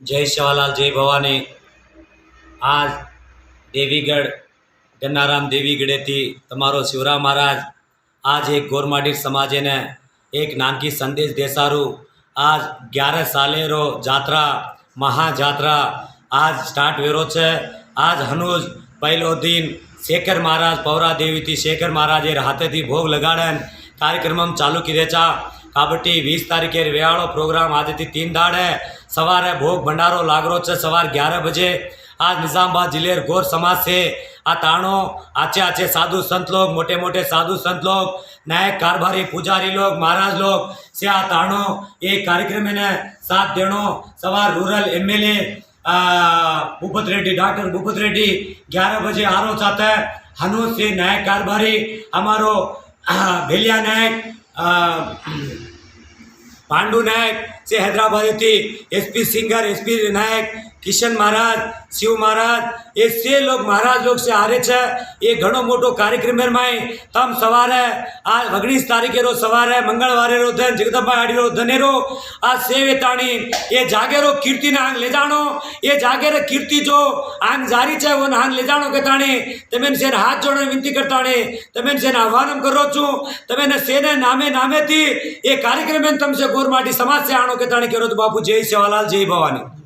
जय सेवालाल जय भवानी। आज देवीगढ़ गन्नाराम देवीगढ़े थी तमारो शिवराम महाराज आज एक गोरमाडी समाजे ने एक नानकी संदेश देसारू आज 11 साले रो जात्रा महाजात्रा आज स्टार्ट वेरो छे। आज हनुज पहलो दिन शेखर महाराज पौरा देवी थी शेखर महाराज हाथे थी भोग लगाड़न कार्यक्रम चालू की चा काबट्टी 20 तारीखे वेळाळो प्रोग्राम आज थी 3 दाड़ है। सवारे भोग भंडारो लागरो छे सवार 11 बजे। आज निजामाबाद जिले गौर समाज से आ ताणो आचे आचे साधु संत लोग मोटे मोटे साधु संत लोग नायक कारभारी पुजारी लोग महाराज लोग से आ ताणो एक कार्यक्रम ने साथ देनो सवार rural MLA Bhupat Reddy doctor Bhupat Reddy 11 बजे आरो चाहता है। हनूज से नायक कारभारी हमारो भेलिया नायक पांडु नायक से हैदराबाद थी एसपी सिंगर एसपी नायक किशन महाराज शिव महाराज ये से लोग महाराज लोग से आ रहे छे। ये घणो मोटो कार्यक्रम में तम सवारे आज 19 तारीखे रो सवारे मंगलवारे रो धन जगदम्बा आड़ी रो धनेरो आज सेवे ताणी ये जागेरो कीर्ति ने आंग ले जानो ये जागेरे कीर्ति जो आंग जारी छे वो आंग ले जानो के ताणी तमेन से हाथ जोड़ने विनती करता ने तमेन से आह्वान करो छू तमेने सेने नामे नामे थी ये कार्यक्रम में तम से गोरमाटी समाज से आनो के ताणी करो तो बापू जय सेवालाल जय भवानी।